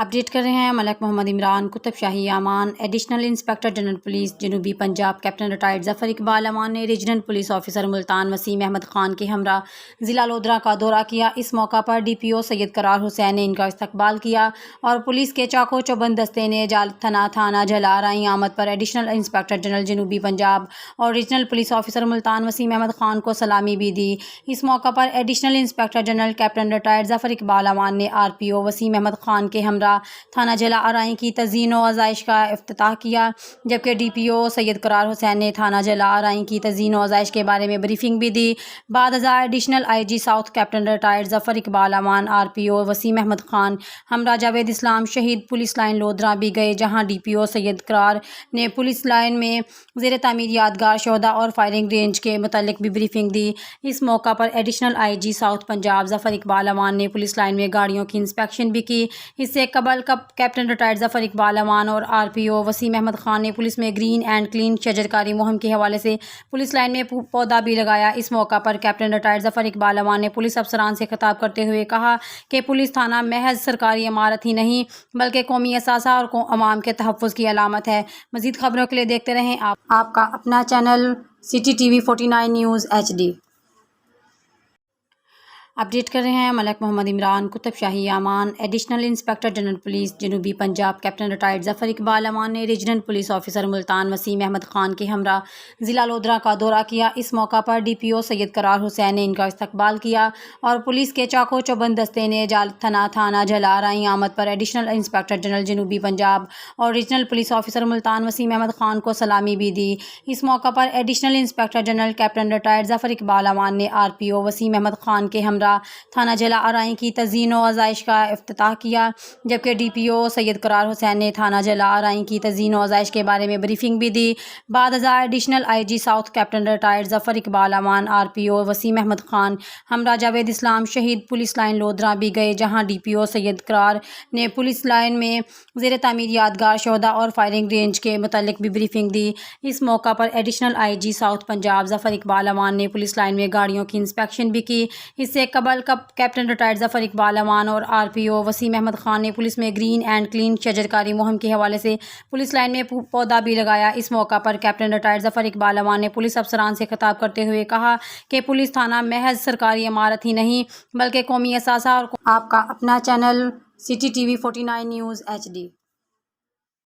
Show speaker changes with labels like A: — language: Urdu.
A: اپڈیٹ کر رہے ہیں ملک محمد عمران کتب شاہی امان۔ ایڈیشنل انسپکٹر جنرل پولیس جنوبی پنجاب کیپٹن ریٹائرڈ ظفر اقبال امان نے regional police officer Multan Waseem Ahmed Khan کے ہمراہ ضلع لودھرا کا دورہ کیا۔ اس موقع پر ڈی پی او سید قرار حسین نے ان کا استقبال کیا اور پولیس کے چاقو چوبند دستے نے تھانہ جلا رائیں آمد پر ایڈیشنل انسپکٹر جنرل جنوبی پنجاب اور regional police officer Multan Waseem Ahmed Khan کو سلامی بھی دی۔ اس موقع پر additional inspector general captain retired Zafar Iqbal Aman نے R P O Waseem Ahmed Khan کے ہمراہ تھانہ جلا آرائیں کی تزئین و آزائش کا افتتاح کیا، جبکہ ڈی پی او سید قرار حسین نے تھانہ جلا آرائیں کی تزئین و آزائش کے بارے میں بریفنگ بھی دی۔ بعد ازاں additional I G south captain retired Zafar Iqbal Aman, R P O Waseem Ahmed Khan ہمراہ جاوید اسلام شہید پولیس لائن لودھرا بھی گئے، جہاں ڈی پی او سید قرار نے پولیس لائن میں زیر تعمیر یادگار شہداء اور فائرنگ رینج کے متعلق بھی بریفنگ دی۔ اس موقع پر additional I G south Punjab Zafar Iqbal Aman نے پولیس لائن میں گاڑیوں کی انسپیکشن بھی کی۔ اس سے قبل کیپٹن ریٹائرڈ ظفر اقبال امان اور are P O Waseem Ahmed Khan نے پولیس میں گرین اینڈ کلین شجرکاری مہم کے حوالے سے پولیس لائن میں پودا بھی لگایا۔ اس موقع پر کیپٹن ریٹائرڈ ظفر اقبال امان نے پولیس افسران سے خطاب کرتے ہوئے کہا کہ پولیس تھانہ محض سرکاری عمارت ہی نہیں بلکہ قومی اثاثہ اور عوام کے تحفظ کی علامت ہے۔ مزید خبروں کے لیے دیکھتے رہیں آپ کا اپنا channel city T V 49 news HD۔ Update کر رہے ہیں ملک محمد عمران کتب شاہی امان۔ ایڈیشنل انسپکٹر جنرل پولیس جنوبی پنجاب کیپٹن ریٹائرڈ ظفر اقبال امان نے regional police officer Multan Waseem Ahmed Khan کے ہمراہ ضلع لودھرا کا دورہ کیا۔ اس موقع پر ڈی پی او سید قرار حسین نے ان کا استقبال کیا اور پولیس کے چاقو چوبند دستے نے تھانہ جلا رائیں آمد پر ایڈیشنل انسپکٹر جنرل جنوبی پنجاب اور regional police officer Multan Waseem Ahmed Khan کو سلامی بھی دی۔ اس موقع پر additional inspector general captain retired Zafar Iqbal Aman نے R P O Waseem Ahmed Khan کے ہمراہ تھانہ جلا آرائیں کی تزئین و آزائش کا افتتاح کیا، جبکہ ڈی پی او سید قرار حسین نے تھانہ جلا آرائیں کی تزئین و آزائش کے بارے میں بریفنگ بھی دی۔ بعد ازاں additional I G south captain retired Zafar Iqbal Aman, R P O Waseem Ahmed Khan ہمراہ جاوید اسلام شہید پولیس لائن لودھرا بھی گئے، جہاں ڈی پی او سید قرار نے پولیس لائن میں زیر تعمیر یادگار شہداء اور فائرنگ رینج کے متعلق بھی بریفنگ دی۔ اس موقع پر additional I G south Punjab Zafar Iqbal Aman نے پولیس لائن میں گاڑیوں کی انسپیکشن بھی کی۔ اس سے قبل کیپٹن ریٹائرڈ ظفر اقبال امان اور are P O Waseem Ahmed Khan نے پولیس میں گرین اینڈ کلین شجرکاری مہم کے حوالے سے پولیس لائن میں پودا بھی لگایا۔ اس موقع پر کیپٹن ریٹائرڈ ظفر اقبال امان نے پولیس افسران سے خطاب کرتے ہوئے کہا کہ پولیس تھانہ محض سرکاری عمارت ہی نہیں بلکہ قومی اثاثہ اور آپ کا اپنا channel city T V 49 news HD۔